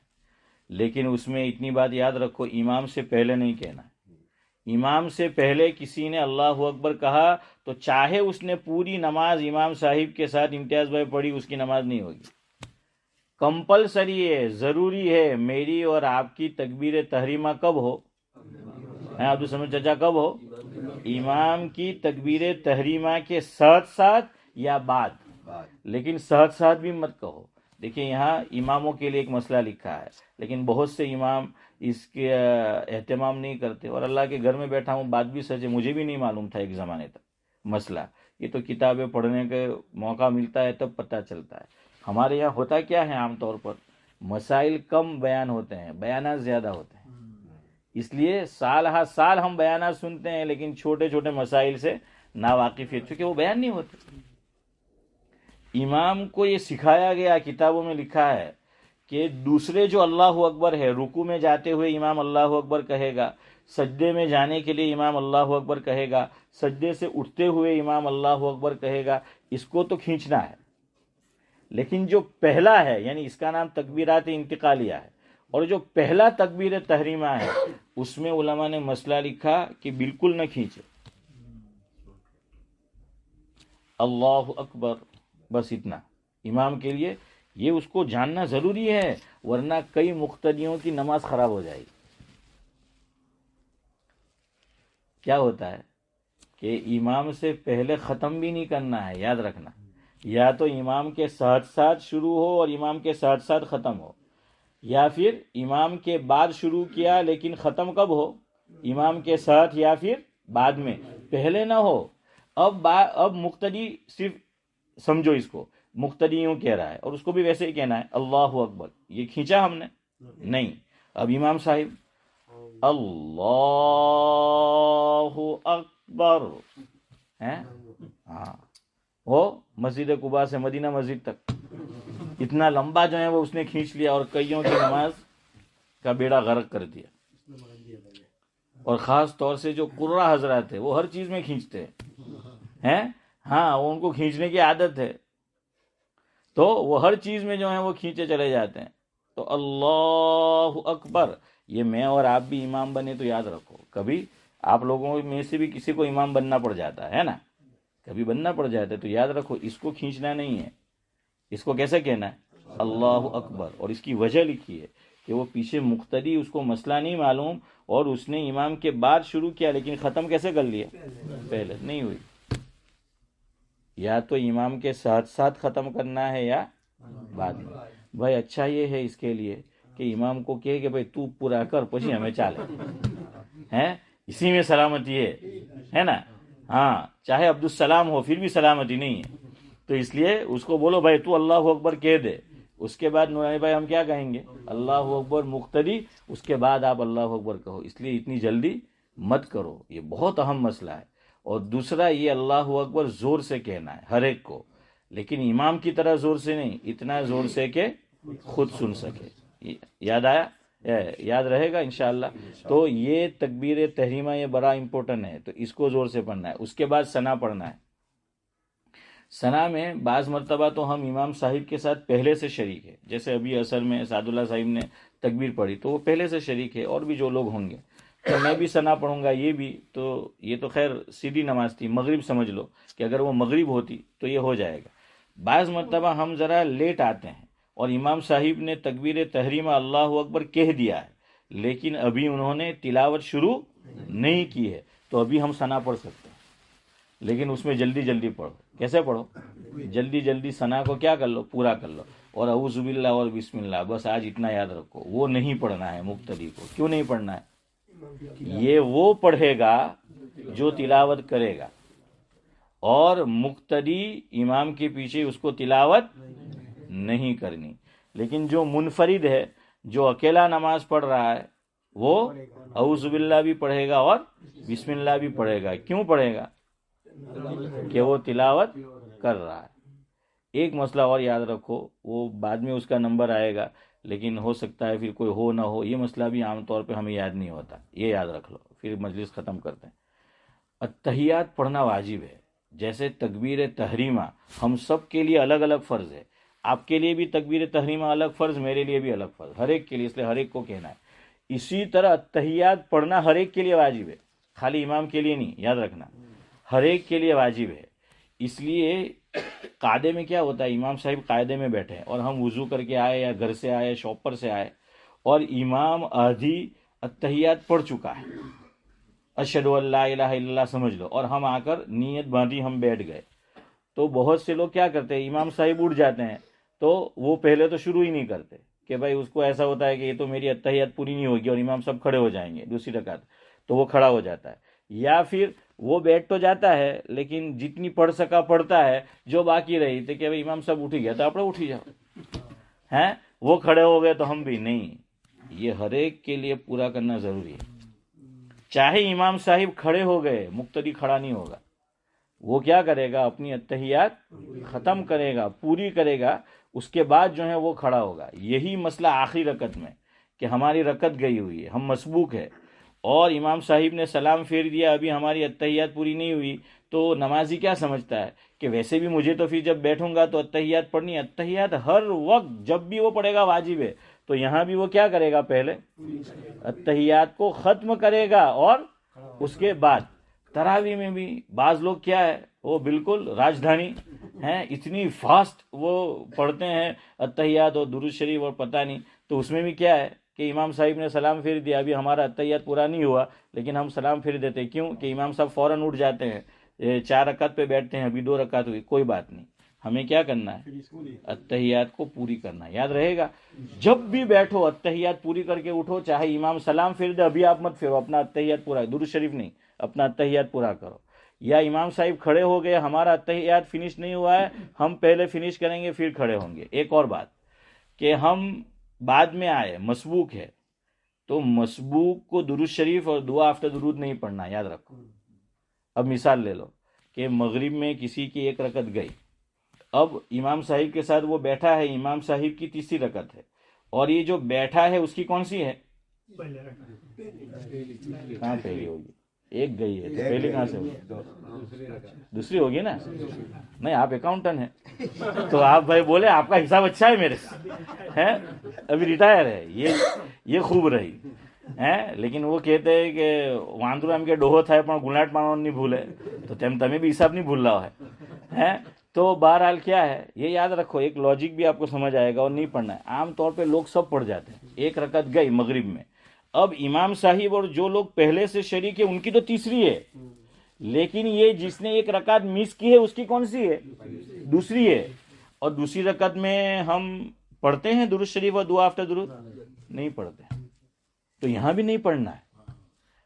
لیکن اس میں اتنی بات یاد رکھو، امام سے پہلے نہیں کہنا ہے. امام سے پہلے کسی نے اللہ اکبر کہا تو چاہے اس نے پوری نماز امام صاحب کے ساتھ امتیاز بھائی پڑھی، اس کی نماز نہیں ہوگی. کمپلسری ہے، ضروری ہے. میری اور آپ کی تکبیر تحریمہ کب ہو؟ عبدالسمد چچا، کب ہو؟ امام کی تکبیر تحریمہ کے ساتھ ساتھ یا بعد، لیکن ساتھ ساتھ بھی مت کہو. دیکھیں یہاں اماموں کے لیے ایک مسئلہ لکھا ہے، لیکن بہت سے امام اس کے اہتمام نہیں کرتے. اور اللہ کے گھر میں بیٹھا ہوں، بات بھی سچ ہے، مجھے بھی نہیں معلوم تھا ایک زمانے تک مسئلہ. یہ تو کتابیں پڑھنے کا موقع ملتا ہے تب پتہ چلتا ہے. ہمارے یہاں ہوتا کیا ہے، عام طور پر مسائل کم بیان ہوتے ہیں، بیانات زیادہ ہوتے ہیں. اس لیے سال ہر سال ہم بیانات سنتے ہیں، لیکن چھوٹے چھوٹے مسائل سے ناواقفیت، چونکہ وہ بیان نہیں ہوتے. امام کو یہ سکھایا گیا، کتابوں میں لکھا ہے کہ دوسرے جو اللہ اکبر ہے، رکوع میں جاتے ہوئے امام اللہ اکبر کہے گا، سجدے میں جانے کے لیے امام اللہ اکبر کہے گا، سجدے سے اٹھتے ہوئے امام اللہ اکبر کہے گا. اس کو تو کھینچنا ہے، لیکن جو پہلا ہے، یعنی اس کا نام تکبیرات انتقالیہ ہے، اور جو پہلا تکبیر تحریمہ ہے، اس میں علماء نے مسئلہ لکھا کہ بالکل نہ کھینچے. اللہ اکبر، بس اتنا امام کے لیے. یہ اس کو جاننا ضروری ہے، ورنہ کئی مقتدیوں کی نماز خراب ہو جائے گی. کیا ہوتا ہے کہ امام سے پہلے ختم بھی نہیں کرنا ہے، یاد رکھنا. یا تو امام کے ساتھ ساتھ شروع ہو اور امام کے ساتھ ساتھ ختم ہو، یا پھر امام کے بعد شروع کیا لیکن ختم کب ہو؟ امام کے ساتھ یا پھر بعد میں، پہلے نہ ہو. اب مقتدی صرف سمجھو، اس کو مقتدی یوں کہہ رہا ہے اور اس کو بھی ویسے ہی کہنا ہے اللہ اکبر. یہ کھینچا ہم نے نہیں. اب امام صاحب اللہ اکبر ہیں، ہاں، وہ مسجد قباء سے مدینہ مسجد تک اتنا لمبا جو ہے وہ اس نے کھینچ لیا، اور کئیوں کی نماز کا بیڑا غرق کر دیا. اور خاص طور سے جو قرہ حضرات ہیں، وہ ہر چیز میں کھینچتے ہیں. ہاں، وہ ان کو کھینچنے کی عادت ہے، تو وہ ہر چیز میں جو ہے وہ کھینچے چلے جاتے ہیں. تو اللہ اکبر، یہ میں اور آپ بھی امام بنے تو یاد رکھو، کبھی آپ لوگوں میں سے بھی کسی کو امام بننا پڑ جاتا ہے نا، کبھی بننا پڑ جاتا ہے، تو یاد رکھو اس کو کھینچنا نہیں ہے. اس کو کیسے کہنا ہے؟ اللہ اکبر. اور اس کی وجہ لکھی ہے کہ وہ پیچھے مقتدی، اس کو مسئلہ نہیں معلوم، اور اس نے امام کے بعد شروع کیا لیکن ختم کیسے کر لیا؟ پہلے نہیں ہوئی. یا تو امام کے ساتھ ساتھ ختم کرنا ہے یا بعد میں. بھائی اچھا یہ ہے اس کے لیے کہ امام کو کہے کہ بھائی تو پورا کر، پچھی ہمیں چالے ہیں، اسی میں سلامتی ہے نا. ہاں، چاہے عبدالسلام ہو پھر بھی سلامتی نہیں ہے. تو اس لیے اس کو بولو بھائی تو اللہ اکبر کہہ دے، اس کے بعد نورانی بھائی ہم کیا کہیں گے؟ اللہ اکبر مقتدی، اس کے بعد آپ اللہ اکبر کہو. اس لیے اتنی جلدی مت کرو، یہ بہت اہم مسئلہ ہے. اور دوسرا یہ اللہ اکبر زور سے کہنا ہے ہر ایک کو، لیکن امام کی طرح زور سے نہیں، اتنا زور سے کہ خود سن سکے. یاد آیا؟ یاد رہے گا انشاءاللہ. تو یہ تکبیر تحریمہ یہ بڑا امپورٹنٹ ہے، تو اس کو زور سے پڑھنا ہے. اس کے بعد ثنا پڑھنا ہے. ثنا میں بعض مرتبہ تو ہم امام صاحب کے ساتھ پہلے سے شریک ہے، جیسے ابھی اثر میں سعد اللہ صاحب نے تکبیر پڑھی تو وہ پہلے سے شریک ہے، اور بھی جو لوگ ہوں گے تو میں بھی ثنا پڑھوں گا، یہ بھی تو یہ تو خیر سیدھی نماز تھی، مغرب سمجھ لو کہ اگر وہ مغرب ہوتی تو یہ ہو جائے گا۔ بعض مرتبہ ہم ذرا لیٹ آتے ہیں اور امام صاحب نے تکبیر تحریمہ اللہ اکبر کہہ دیا ہے، لیکن ابھی انہوں نے تلاوت شروع نہیں کی ہے، تو ابھی ہم ثنا پڑھ سکتے ہیں، لیکن اس میں جلدی جلدی پڑھو۔ کیسے پڑھو؟ جلدی جلدی ثنا کو کیا کر لو، پورا کر لو، اور اعوذ باللہ اور بسم اللہ، بس آج اتنا یاد رکھو، وہ نہیں پڑھنا ہے مقتدی کو۔ کیوں نہیں پڑھنا ہے؟ یہ وہ پڑھے گا جو تلاوت کرے گا، اور مقتدی امام کے پیچھے اس کو تلاوت نہیں کرنی۔ لیکن جو منفرد ہے، جو اکیلا نماز پڑھ رہا ہے، وہ اعوذ باللہ بھی پڑھے گا اور بسم اللہ بھی پڑھے گا۔ کیوں پڑھے گا؟ کہ وہ تلاوت کر رہا ہے۔ ایک مسئلہ اور یاد رکھو، وہ بعد میں اس کا نمبر آئے گا، لیکن ہو سکتا ہے پھر کوئی ہو نہ ہو، یہ مسئلہ بھی عام طور پہ ہمیں یاد نہیں ہوتا، یہ یاد رکھ لو، پھر مجلس ختم کرتے ہیں۔ اتحیات پڑھنا واجب ہے، جیسے تکبیر تحریمہ ہم سب کے لیے الگ الگ فرض ہے، آپ کے لیے بھی تکبیر تحریمہ الگ فرض، میرے لیے بھی الگ فرض، ہر ایک کے لیے، اس لیے ہر ایک کو کہنا ہے۔ اسی طرح اتحیات پڑھنا ہر ایک کے لیے واجب ہے، خالی امام کے لیے نہیں، یاد رکھنا، ہر ایک کے لیے واجب ہے۔ اس لیے قاعدے میں کیا ہوتا ہے، امام صاحب قاعدے میں بیٹھے اور ہم وضو کر کے آئے یا گھر سے آئے، شاپ پر سے آئے، اور امام آدھی اتحیات پڑھ چکا ہے، اشہد ان لا الہ الا اللہ سمجھ لو، اور ہم آ کر نیت باندھی ہم بیٹھ گئے، تو بہت سے لوگ کیا کرتے ہیں، امام صاحب اٹھ جاتے ہیں تو وہ پہلے تو شروع ہی نہیں کرتے، کہ بھائی اس کو ایسا ہوتا ہے کہ یہ تو میری اتحیات پوری نہیں ہوگی اور امام صاحب کھڑے ہو جائیں گے دوسری رکعت، تو وہ کھڑا ہو جاتا ہے، یا پھر وہ بیٹھ تو جاتا ہے لیکن جتنی پڑھ سکا پڑھتا ہے، جو باقی رہی تھی کہ بھائی امام صاحب اٹھ گیا تو آپ اٹھ ہی جاؤ، ہیں وہ کھڑے ہو گئے تو ہم بھی نہیں۔ یہ ہر ایک کے لیے پورا کرنا ضروری ہے، چاہے امام صاحب کھڑے ہو گئے، مقتدی کھڑا نہیں ہوگا، وہ کیا کرے گا، اپنی اتحیات ختم کرے گا، پوری کرے گا، اس کے بعد جو ہے وہ کھڑا ہوگا۔ یہی مسئلہ آخری رکعت میں کہ ہماری رکعت گئی ہوئی ہے، ہم مسبوق ہے، اور امام صاحب نے سلام پھیر دیا، ابھی ہماری اتحیات پوری نہیں ہوئی، تو نمازی کیا سمجھتا ہے کہ ویسے بھی مجھے تو پھر جب بیٹھوں گا تو اتحیات پڑھنی ہے، اتحیات ہر وقت جب بھی وہ پڑھے گا واجب ہے، تو یہاں بھی وہ کیا کرے گا، پہلے اتحیات کو ختم کرے گا، اور اس کے بعد تراویح میں بھی بعض لوگ کیا ہے، وہ بالکل راجدھانی ہیں، اتنی فاسٹ وہ پڑھتے ہیں اتحیات اور درود شریف اور پتہ نہیں، تو اس میں بھی کیا ہے کہ امام صاحب نے سلام پھیر دیا، ابھی ہمارا اتحیات پورا نہیں ہوا، لیکن ہم سلام پھیر دیتے، کیوں کہ امام صاحب فوراً اٹھ جاتے ہیں، 4 رکعت پہ بیٹھتے ہیں، ابھی 2 رکعت ہوئی، کوئی بات نہیں، ہمیں کیا کرنا ہے، اتحیات کو پوری کرنا ہے۔ یاد رہے گا، جب بھی بیٹھو اتحیات پوری کر کے اٹھو، چاہے امام سلام پھیر دے، ابھی آپ مت پھیرو، اپنا اتحیات پورا، درود شریف نہیں، اپنا اتحیات پورا کرو۔ یا امام صاحب کھڑے ہو گئے، ہمارا اتحیات فنش نہیں ہوا ہے، ہم پہلے فنش کریں گے پھر کھڑے ہوں گے۔ ایک اور بات کہ ہم بعد میں آئے، مسبوق ہے، تو مسبوق کو درود شریف اور دعا آفٹر درود نہیں پڑھنا، یاد رکھو۔ اب مثال لے لو کہ مغرب میں کسی کی 1 رکعت گئی، اب امام صاحب کے ساتھ وہ بیٹھا ہے، امام صاحب کی تیسری رکعت ہے، اور یہ جو بیٹھا ہے اس کی کون سی ہے، کہاں پہلی ہوگی، 1 گئی ہے، تو پہلی کہاں سے ہوگی، دوسری ہوگی نا، نہیں آپ اکاؤنٹنٹ ہیں تو آپ بھائی بولے آپ کا حساب اچھا ہے میرے سے، ابھی ریٹائر ہے، یہ خوب رہی ہے، لیکن وہ کہتے ہیں کہ واندرو ہم کے ڈوہو تھا પણ ગુલાટ પાણો نہیں بھولے، تو تمہیں بھی حساب نہیں بھول رہا ہے۔ تو بہرحال کیا ہے، یہ یاد رکھو، ایک لاجک بھی آپ کو سمجھ آئے گا، اور نہیں پڑھنا ہے، عام طور پہ لوگ سب پڑھ جاتے ہیں، 1 رکعت گئی مغرب میں، اب امام صاحب اور جو لوگ پہلے سے شریک ہے ان کی تو تیسری ہے، لیکن یہ جس نے 1 رکعت مس کی ہے اس کی کون سی ہے، دوسری ہے، اور دوسری رکعت میں ہم پڑھتے ہیں درود شریف اور دعا آفٹر درود، نہیں پڑھتے، تو یہاں بھی نہیں پڑھنا ہے،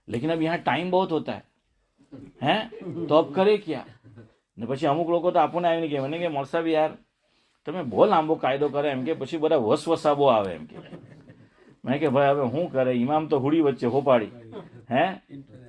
لیکن اب یہاں ٹائم بہت ہوتا ہے، تو اب کرے کیا، ને પછી અમુક લોકો તો આપણને આવીને કહે મને કે મોલ સાહેબ યાર તમે બહુ લાંબો કાયદો કરે એમ કે પછી બધા વસવસાબો આવે એમ કે મેં કે ભાઈ હવે શું કરે, ઇમામ તો હુડી વચ્ચે હોપાડી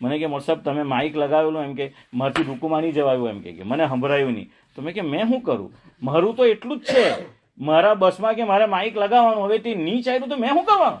મને કે મોર સાહેબ તમે માઇક લગાવેલું એમ કે મારથી રૂકુમાં નહીં જવાયું એમ કે મને સંભળાયું નહીં. તો મેં કે મેં શું કરું, મારું તો એટલું જ છે મારા બસમાં કે મારે માઇક લગાવવાનું, હવે તે નહીં ચાલ્યું તો મેં શું કરવાનું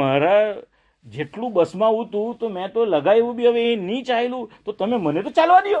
મારા જેટલું બસમાં હું તું તો મેં તો લગાવ્યું બી, હવે એ નહીં ચાલ્યું તો તમે મને તો ચાલવા દો